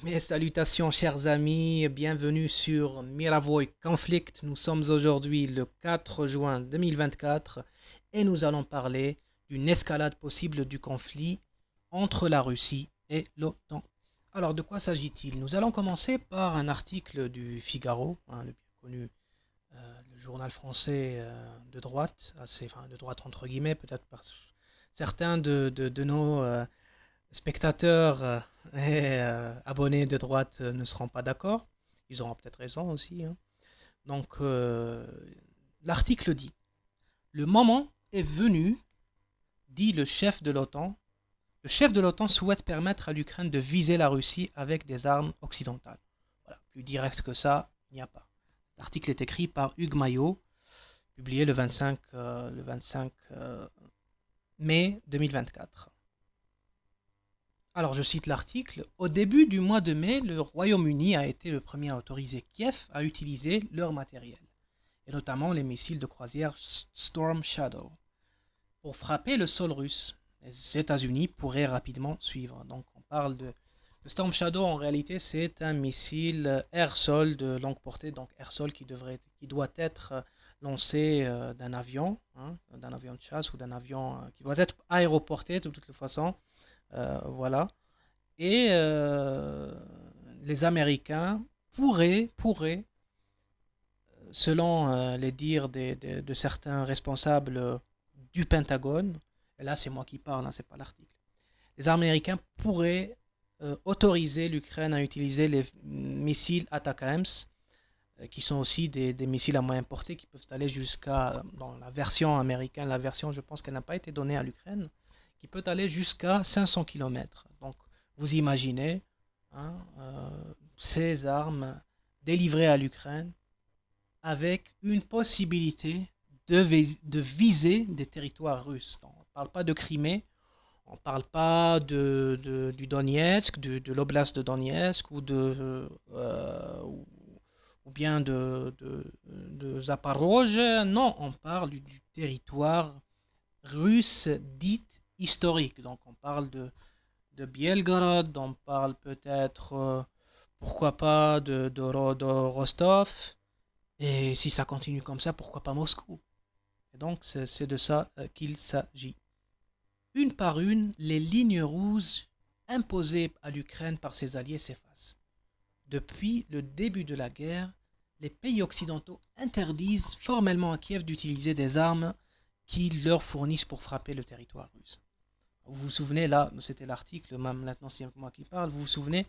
Mes salutations chers amis, bienvenue sur Miravoy Conflict. Nous sommes aujourd'hui le 4 juin 2024 et nous allons parler d'une escalade possible du conflit entre la Russie et l'OTAN. Alors de quoi s'agit-il? Nous allons commencer par un article du Figaro, le bien connu le journal français de droite, enfin de droite entre guillemets, peut-être par certains de nos spectateurs et abonnés de droite ne seront pas d'accord. Ils auront peut-être raison aussi, hein. Donc, l'article dit: le moment est venu, dit le chef de l'OTAN. Le chef de l'OTAN souhaite permettre à l'Ukraine de viser la Russie avec des armes occidentales. Voilà, plus direct que ça, il n'y a pas. L'article est écrit par Hugues Maillot, publié le 25 mai 2024. Alors je cite l'article: au début du mois de mai, le Royaume-Uni a été le premier à autoriser Kiev à utiliser leur matériel, et notamment les missiles de croisière Storm Shadow, pour frapper le sol russe. Les États-Unis pourraient rapidement suivre. Donc on parle de... Le Storm Shadow, en réalité, c'est un missile air-sol de longue portée, donc air-sol qui doit être lancé d'un avion, hein, d'un avion de chasse ou d'un avion qui doit être aéroporté de toute façon. Voilà. Et les Américains pourraient, selon les dires de certains responsables du Pentagone, et là c'est moi qui parle, hein, c'est pas l'article, les Américains pourraient autoriser l'Ukraine à utiliser les missiles ATACMS, qui sont aussi des missiles à moyenne portée qui peuvent aller jusqu'à, dans la version américaine, la version je pense qu'elle n'a pas été donnée à l'Ukraine, qui peut aller jusqu'à 500 km. Donc vous imaginez, hein, ces armes délivrées à l'Ukraine avec une possibilité de viser des territoires russes. Donc, on ne parle pas de Crimée, on ne parle pas du Donetsk, de l'oblast de Donetsk ou bien de Zaporozhye. Non, on parle du territoire russe dit historique. Donc on parle de Bielgorod, on parle peut-être, pourquoi pas, de Rostov. Et si ça continue comme ça, pourquoi pas Moscou? Et donc c'est de ça qu'il s'agit. Une par une, les lignes rouges imposées à l'Ukraine par ses alliés s'effacent. Depuis le début de la guerre, les pays occidentaux interdisent formellement à Kiev d'utiliser des armes qu'ils leur fournissent pour frapper le territoire russe. Vous vous souvenez, là, c'était l'article, maintenant c'est moi qui parle, vous vous souvenez,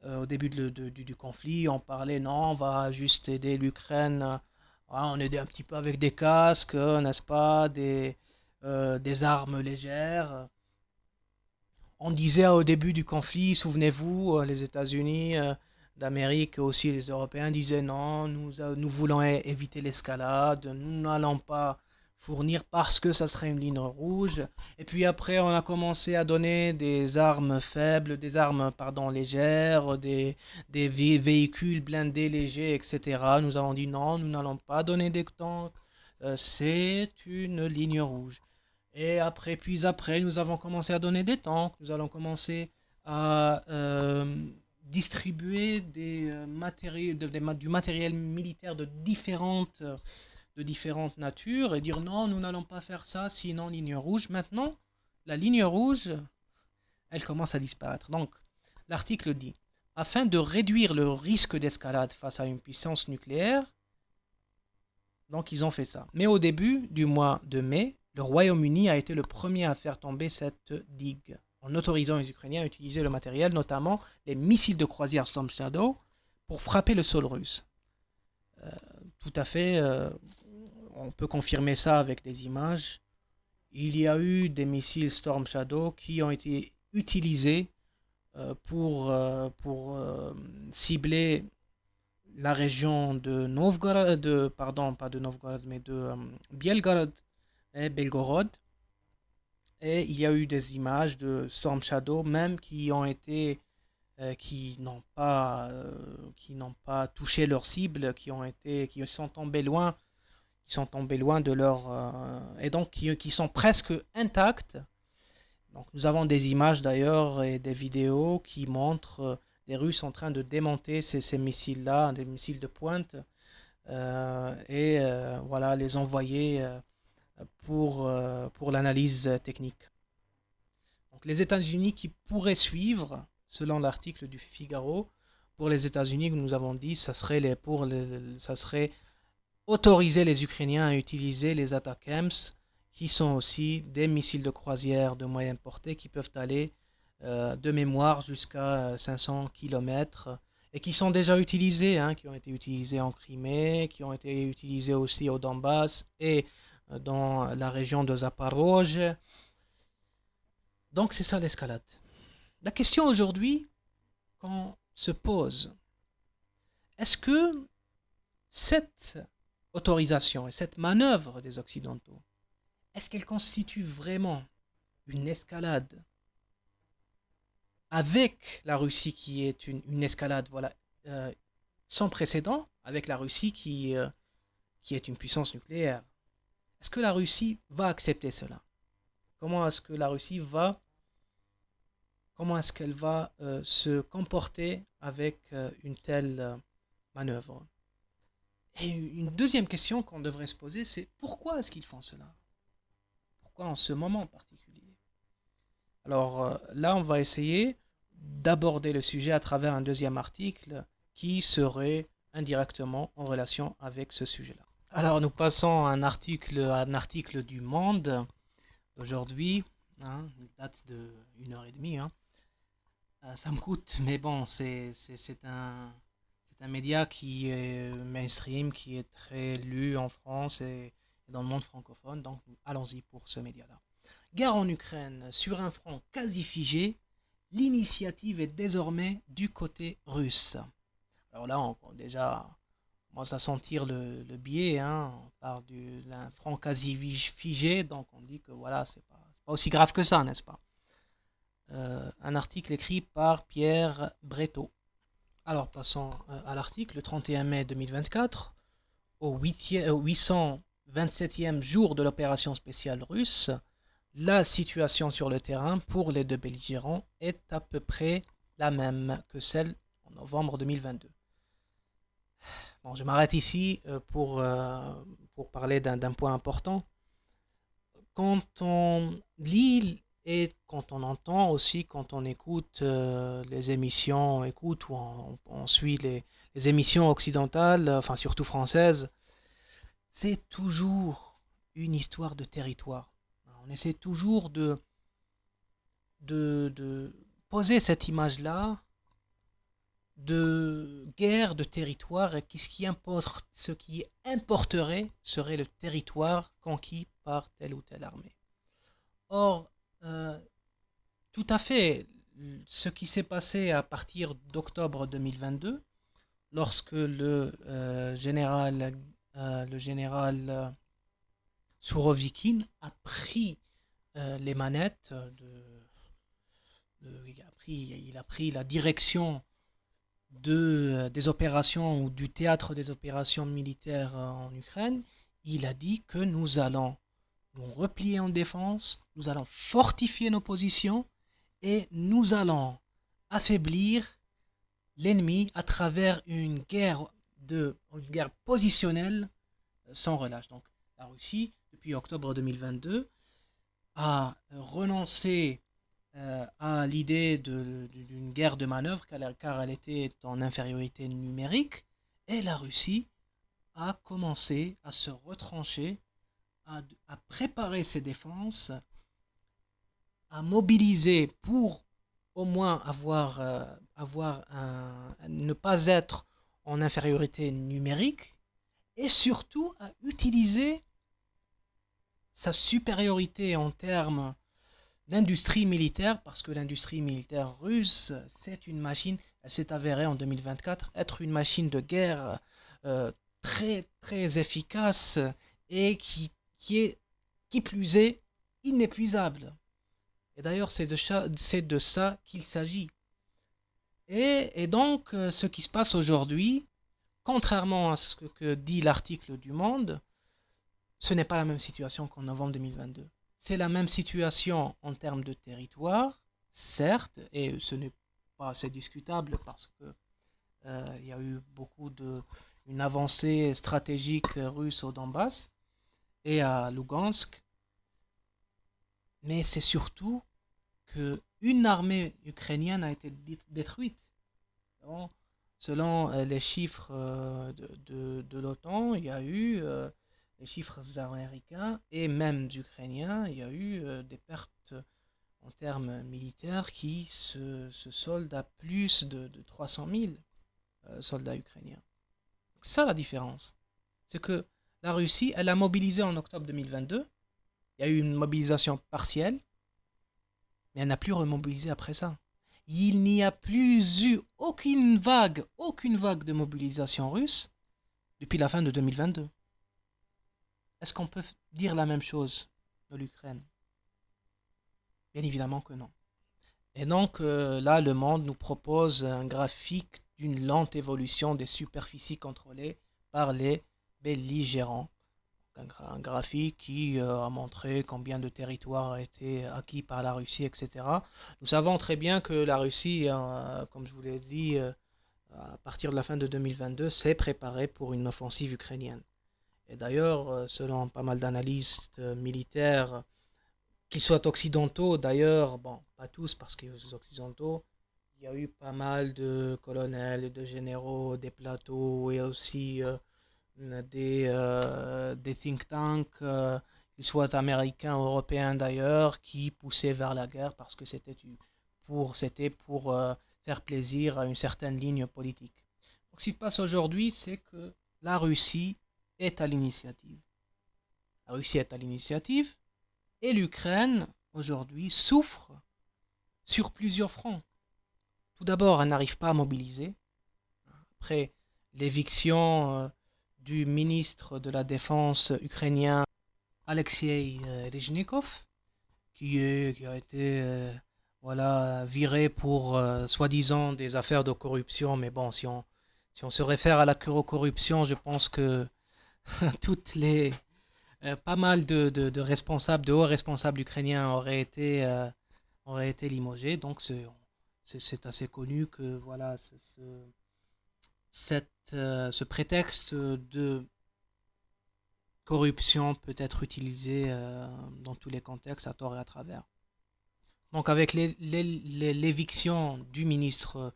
au début du conflit, on parlait, non, on va juste aider l'Ukraine, on aidait un petit peu avec des casques, n'est-ce pas, des armes légères. On disait au début du conflit, souvenez-vous, les États-Unis d'Amérique, aussi les Européens disaient non, nous voulons éviter l'escalade, nous n'allons pas fournir parce que ça serait une ligne rouge. Et puis après, on a commencé à donner des armes faibles, des armes, pardon, légères, des véhicules blindés légers, etc. Nous avons dit non, nous n'allons pas donner des tanks, c'est une ligne rouge. Et après, puis après, nous avons commencé à donner des tanks, nous allons commencer à distribuer du matériel militaire de différentes natures et dire non, nous n'allons pas faire ça, sinon ligne rouge. Maintenant, la ligne rouge, elle commence à disparaître. Donc, l'article dit, afin de réduire le risque d'escalade face à une puissance nucléaire, donc ils ont fait ça. Mais au début du mois de mai, le Royaume-Uni a été le premier à faire tomber cette digue, en autorisant les Ukrainiens à utiliser le matériel, notamment les missiles de croisière Storm Shadow, pour frapper le sol russe. Euh, Tout à fait, on peut confirmer ça avec des images. Il y a eu des missiles Storm Shadow qui ont été utilisés pour cibler la région de Novgorod, pardon, pas de Novgorod, mais de Bielgorod et Belgorod. Et il y a eu des images de Storm Shadow même qui n'ont pas touché leur cible, qui sont tombés loin de leur et donc qui sont presque intacts. Donc nous avons des images d'ailleurs et des vidéos qui montrent des Russes en train de démonter ces missiles-là, des missiles de pointe, voilà, les envoyer pour l'analyse technique. Donc les États-Unis qui pourraient suivre, selon l'article du Figaro, pour les États-Unis, nous avons dit, ça serait autoriser les Ukrainiens à utiliser les ATACMS, qui sont aussi des missiles de croisière de moyenne portée qui peuvent aller de mémoire jusqu'à 500 km et qui sont déjà utilisés, hein, qui ont été utilisés en Crimée, qui ont été utilisés aussi au Donbass et dans la région de Zaporozhye. Donc c'est ça l'escalade. La question aujourd'hui qu'on se pose, est-ce que cette autorisation et cette manœuvre des Occidentaux, est-ce qu'elle constitue vraiment une escalade avec la Russie qui est une escalade voilà, sans précédent, avec la Russie qui est une puissance nucléaire? Est-ce que la Russie va accepter cela? Comment est-ce qu'elle va se comporter avec une telle manœuvre? Et une deuxième question qu'on devrait se poser, c'est pourquoi est-ce qu'ils font cela? Pourquoi en ce moment particulier? Alors là, on va essayer d'aborder le sujet à travers un deuxième article qui serait indirectement en relation avec ce sujet-là. Alors nous passons à un article du Monde d'aujourd'hui, hein, il date de 1h30. Hein. Ça me coûte, mais bon, c'est un média qui est mainstream, qui est très lu en France et dans le monde francophone, donc allons-y pour ce média-là. Guerre en Ukraine, sur un front quasi figé, l'initiative est désormais du côté russe. Alors là, on commence à sentir le biais, hein. On parle d'un front quasi figé, donc on dit que voilà, c'est pas aussi grave que ça, n'est-ce pas? Un article écrit par Pierre Breteau. Alors passons à l'article. Le 31 mai 2024, au 827e jour de l'opération spéciale russe, la situation sur le terrain pour les deux belligérants est à peu près la même que celle en novembre 2022. Bon, je m'arrête ici pour parler d'un point important. Quand on lit et quand on entend aussi, quand on écoute les émissions, ou on suit les émissions occidentales, enfin surtout françaises, c'est toujours une histoire de territoire. On essaie toujours de poser cette image-là de guerre de territoire, et ce qui importerait serait le territoire conquis par telle ou telle armée. Or, tout à fait, ce qui s'est passé à partir d'octobre 2022, lorsque le général Sourovikine a pris les manettes, il a pris la direction des opérations ou du théâtre des opérations militaires en Ukraine. Il a dit que nous allons nous replier en défense, nous allons fortifier nos positions et nous allons affaiblir l'ennemi à travers une guerre positionnelle sans relâche. Donc la Russie, depuis octobre 2022, a renoncé à l'idée d'une guerre de manœuvre car elle était en infériorité numérique, et la Russie a commencé à se retrancher, à préparer ses défenses, à mobiliser pour au moins ne pas être en infériorité numérique, et surtout à utiliser sa supériorité en termes d'industrie militaire, parce que l'industrie militaire russe, c'est une machine, elle s'est avérée en 2024 être une machine de guerre très très efficace et qui plus est inépuisable. Et d'ailleurs, c'est de ça qu'il s'agit. Et donc, ce qui se passe aujourd'hui, contrairement à ce que dit l'article du Monde, ce n'est pas la même situation qu'en novembre 2022. C'est la même situation en termes de territoire, certes, et ce n'est pas assez discutable parce que il y a eu une avancée stratégique russe au Donbass et à Lugansk, mais c'est surtout qu'une armée ukrainienne a été détruite. Selon, selon les chiffres de l'OTAN, il y a eu les chiffres américains et même ukrainiens, il y a eu des pertes en termes militaires qui se soldent à plus de 300 000 soldats ukrainiens. C'est ça la différence. C'est que la Russie, elle a mobilisé en octobre 2022. Il y a eu une mobilisation partielle, mais elle n'a plus remobilisé après ça. Il n'y a plus eu aucune vague de mobilisation russe depuis la fin de 2022. Est-ce qu'on peut dire la même chose de l'Ukraine? Bien évidemment que non. Et donc là, le monde nous propose un graphique d'une lente évolution des superficies contrôlées par les belligérants. Un graphique qui a montré combien de territoires a été acquis par la Russie, etc. Nous savons très bien que la Russie, comme je vous l'ai dit, à partir de la fin de 2022, s'est préparée pour une offensive ukrainienne. Et d'ailleurs, selon pas mal d'analystes militaires, qu'ils soient occidentaux, d'ailleurs, bon, pas tous, parce que les occidentaux, il y a eu pas mal de colonels et de généraux des plateaux et aussi des think tanks, qu'ils soient américains ou européens d'ailleurs, qui poussaient vers la guerre parce que c'était pour faire plaisir à une certaine ligne politique. Donc, ce qui se passe aujourd'hui, c'est que la Russie est à l'initiative. La Russie est à l'initiative et l'Ukraine, aujourd'hui, souffre sur plusieurs fronts. Tout d'abord, elle n'arrive pas à mobiliser. Après l'éviction du ministre de la Défense ukrainien Alexei Rezhnikov, qui a été voilà, viré pour soi-disant des affaires de corruption. Mais bon, si on se réfère à la corruption, je pense que pas mal de responsables, de hauts responsables ukrainiens auraient été limogés. Donc c'est assez connu que voilà, ce prétexte de corruption peut être utilisé dans tous les contextes, à tort et à travers. Donc avec l'éviction du ministre,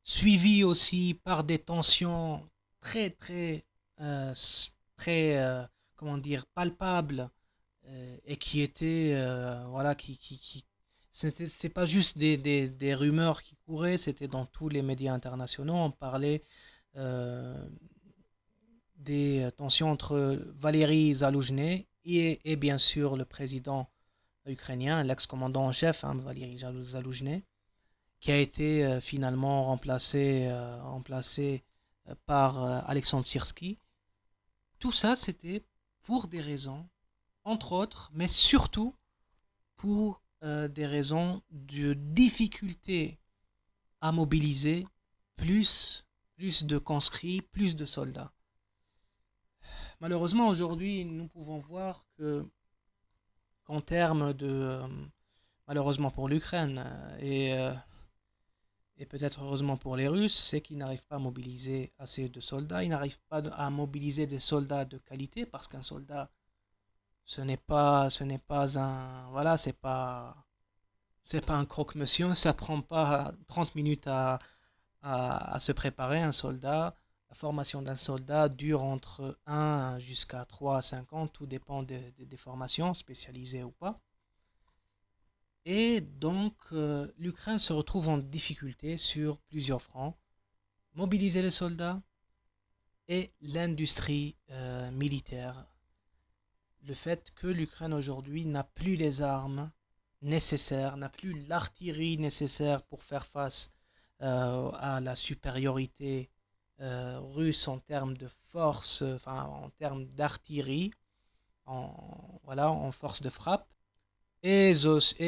suivi aussi par des tensions très très très comment dire palpables et qui étaient voilà qui c'est pas juste des rumeurs qui couraient, c'était dans tous les médias internationaux. On parlait euh, des tensions entre Valéry Zaloujny et bien sûr le président ukrainien, l'ex-commandant en chef, hein, Valéry Zaloujny, qui a été finalement remplacé par Alexandre Sirski. Tout ça, c'était pour des raisons, entre autres, mais surtout pour des raisons de difficulté à mobiliser plus de conscrits, plus de soldats. Malheureusement, aujourd'hui, nous pouvons voir qu'en termes malheureusement pour l'Ukraine et peut-être heureusement pour les Russes, c'est qu'ils n'arrivent pas à mobiliser assez de soldats. Ils n'arrivent pas à mobiliser des soldats de qualité parce qu'un soldat, ce n'est pas voilà, c'est pas un croque-monsieur. Ça prend pas 30 minutes à se préparer. Un soldat, la formation d'un soldat dure entre 1 jusqu'à 3 à 5 ans. Tout dépend des formations, spécialisées ou pas. Et donc, l'Ukraine se retrouve en difficulté sur plusieurs fronts. Mobiliser les soldats et l'industrie militaire. Le fait que l'Ukraine aujourd'hui n'a plus les armes nécessaires, n'a plus l'artillerie nécessaire pour faire face à la supériorité russe en termes de force, enfin en termes d'artillerie, en force de frappe. Et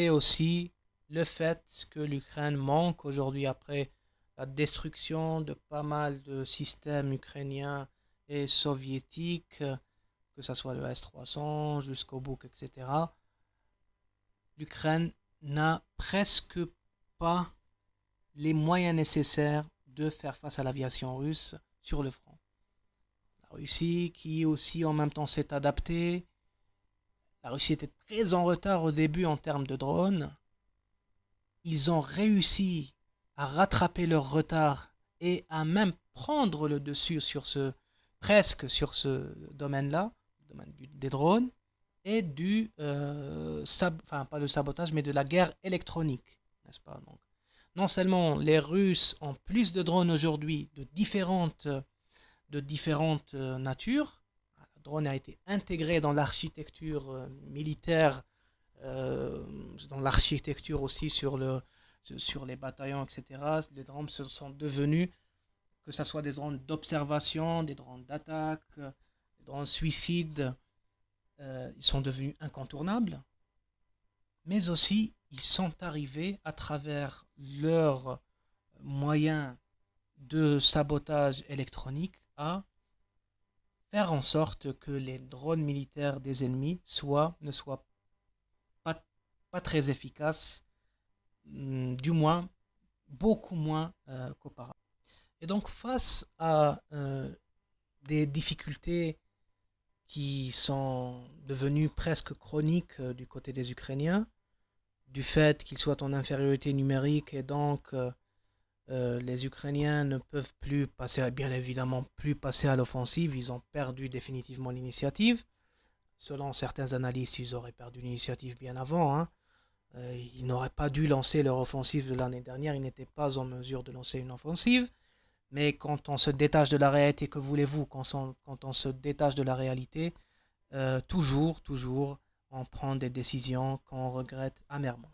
aussi le fait que l'Ukraine manque aujourd'hui, après la destruction de pas mal de systèmes ukrainiens et soviétiques, que ce soit le S-300 jusqu'au Buk, etc., l'Ukraine n'a presque pas les moyens nécessaires de faire face à l'aviation russe sur le front. La Russie qui aussi en même temps s'est adaptée. La Russie était très en retard au début en termes de drones. Ils ont réussi à rattraper leur retard et à même prendre le dessus presque sur ce domaine-là, le domaine des drones et enfin pas de sabotage, mais de la guerre électronique, n'est-ce pas? Donc, non seulement les Russes ont plus de drones aujourd'hui de différentes natures, le drone a été intégré dans l'architecture militaire, dans l'architecture aussi sur les bataillons, etc. Les drones se sont devenus, que ce soit des drones d'observation, des drones d'attaque, des drones suicides, ils sont devenus incontournables, mais aussi ils sont arrivés à travers leurs moyens de sabotage électronique à faire en sorte que les drones militaires des ennemis ne soient pas très efficaces, du moins beaucoup moins qu'auparavant. Et donc face à des difficultés qui sont devenues presque chroniques du côté des Ukrainiens, du fait qu'ils soient en infériorité numérique et donc les Ukrainiens ne peuvent plus passer, bien évidemment, plus passer à l'offensive. Ils ont perdu définitivement l'initiative. Selon certains analystes, ils auraient perdu l'initiative bien avant, hein. Ils n'auraient pas dû lancer leur offensive de l'année dernière. Ils n'étaient pas en mesure de lancer une offensive. Mais quand on se détache de la réalité, que voulez-vous, quand on se détache de la réalité, toujours, on prend des décisions qu'on regrette amèrement.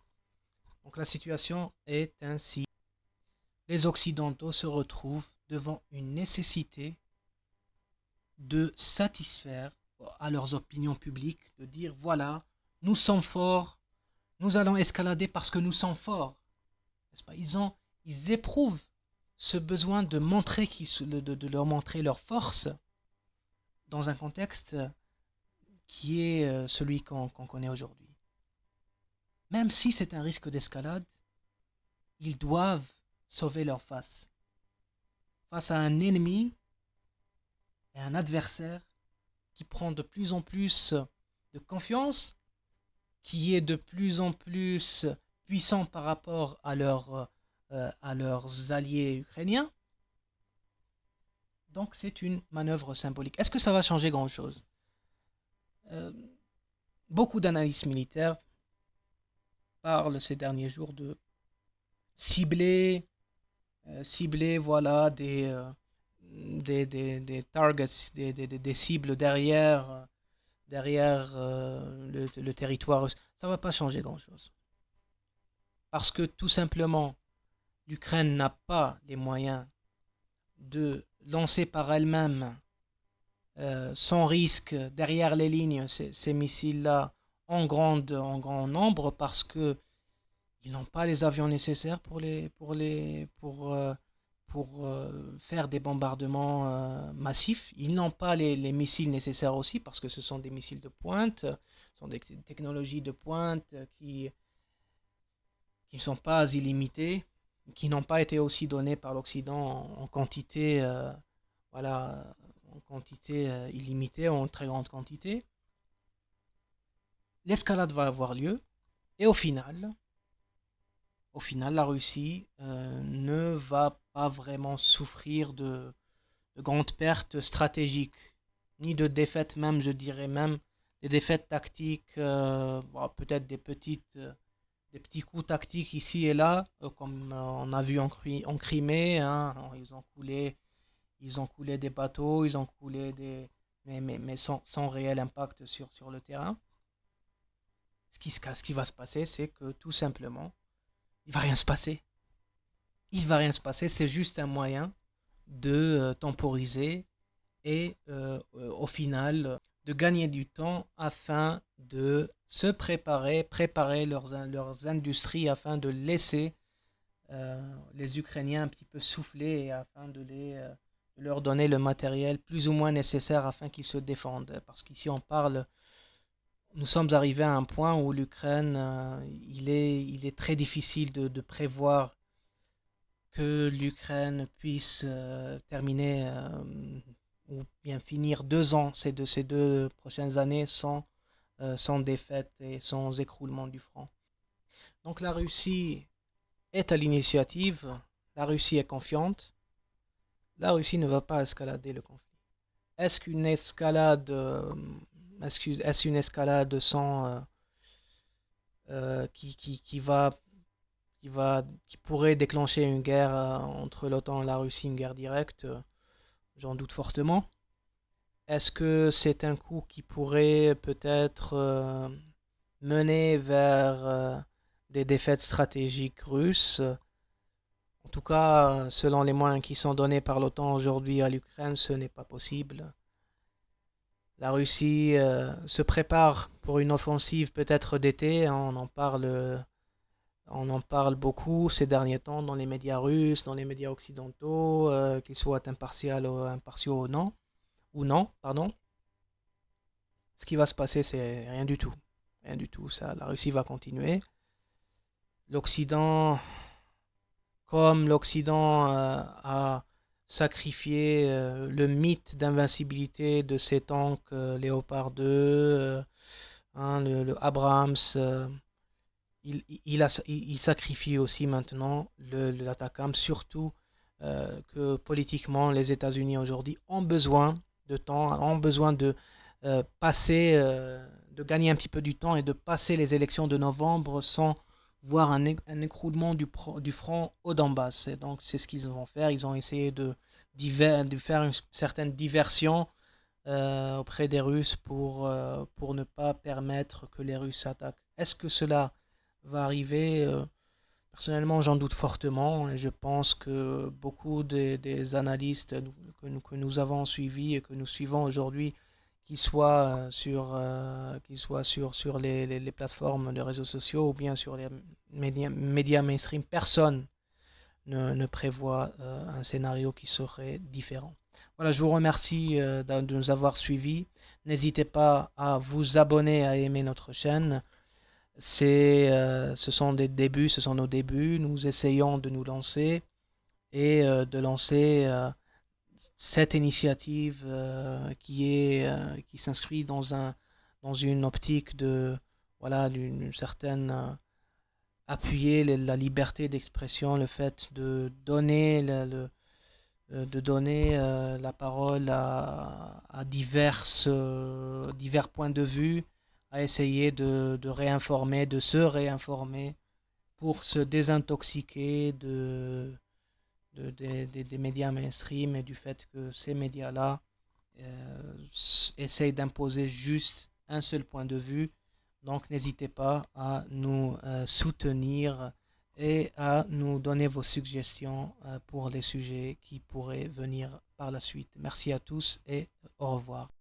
Donc la situation est ainsi. Les Occidentaux se retrouvent devant une nécessité de satisfaire à leurs opinions publiques, de dire voilà, nous sommes forts, nous allons escalader parce que nous sommes forts. N'est-ce pas? Ils éprouvent ce besoin de leur montrer leur force dans un contexte qui est celui qu'on connaît aujourd'hui. Même si c'est un risque d'escalade, ils doivent sauver leur face à un ennemi et un adversaire qui prend de plus en plus de confiance, qui est de plus en plus puissant par rapport à leurs alliés ukrainiens. Donc c'est une manœuvre symbolique. Est-ce que ça va changer grand-chose? Beaucoup d'analystes militaires parlent ces derniers jours de cibler voilà, des targets, des cibles derrière le territoire russe. Ça ne va pas changer grand-chose. Parce que tout simplement, l'Ukraine n'a pas les moyens de lancer par elle-même, sans risque, derrière les lignes, ces missiles-là en grand nombre, parce que ils n'ont pas les avions nécessaires pour faire des bombardements massifs. Ils n'ont pas les missiles nécessaires aussi, parce que ce sont des missiles de pointe, ce sont des technologies de pointe qui ne sont pas illimitées, qui n'ont pas été aussi données par l'Occident en quantité, voilà, en quantité illimitée, en très grande quantité. L'escalade va avoir lieu, et au final, la Russie ne va pas vraiment souffrir de grandes pertes stratégiques, ni de défaites même, je dirais même, des défaites tactiques, peut-être des petits coups tactiques ici et là, comme on a vu en Crimée, hein, ils ont coulé des bateaux, ils ont coulé mais sans réel impact sur le terrain. Ce qui va se passer, c'est que tout simplement, il va rien se passer. Il va rien se passer, c'est juste un moyen de temporiser et au final de gagner du temps afin de se préparer leurs industries afin de laisser les Ukrainiens un petit peu souffler et afin de leur donner le matériel plus ou moins nécessaire afin qu'ils se défendent. Parce qu'ici nous sommes arrivés à un point où l'Ukraine, il est très difficile de prévoir que l'Ukraine puisse terminer ou bien finir 2 ans, ces 2 prochaines années, sans défaite et sans écroulement du front. Donc la Russie est à l'initiative, la Russie est confiante, la Russie ne va pas escalader le conflit. Est-ce qu'une escalade, est-ce une escalade qui pourrait déclencher une guerre entre l'OTAN et la Russie, une guerre directe? J'en doute fortement. Est-ce que c'est un coup qui pourrait peut-être mener vers des défaites stratégiques russes? En tout cas, selon les moyens qui sont donnés par l'OTAN aujourd'hui à l'Ukraine, ce n'est pas possible. La Russie se prépare pour une offensive peut-être d'été. On en parle beaucoup ces derniers temps dans les médias russes, dans les médias occidentaux, qu'ils soient impartiaux ou non, pardon. Ce qui va se passer, c'est rien du tout. Rien du tout. Ça, la Russie va continuer. L'Occident, comme l'Occident a sacrifié le mythe d'invincibilité de ces tanks Léopard 2, le Abrams, il sacrifie aussi maintenant l'ATACMS, surtout que politiquement les États-Unis aujourd'hui ont besoin de temps, ont besoin de de gagner un petit peu du temps et de passer les élections de novembre sans voir un écroulement du front au Donbass. Et donc c'est ce qu'ils vont faire. Ils ont essayé de faire une certaine diversion auprès des Russes pour ne pas permettre que les Russes s'attaquent. Est-ce que cela va arriver? Personnellement, j'en doute fortement et je pense que beaucoup des analystes que nous avons suivis et que nous suivons aujourd'hui, qu'ils soient sur les plateformes de réseaux sociaux ou bien sur les médias mainstream, personne ne prévoit un scénario qui serait différent. Voilà, je vous remercie de nous avoir suivis. N'hésitez pas à vous abonner, à aimer notre chaîne. Ce sont des débuts, ce sont nos débuts. Nous essayons de nous lancer et de lancer cette initiative qui s'inscrit dans une optique de voilà d'une certaine appuyer la liberté d'expression, le fait de donner de donner la parole à divers points de vue, à essayer de réinformer, de se réinformer pour se désintoxiquer des médias mainstream et du fait que ces médias-là essayent d'imposer juste un seul point de vue. Donc n'hésitez pas à nous soutenir et à nous donner vos suggestions pour les sujets qui pourraient venir par la suite. Merci à tous et au revoir.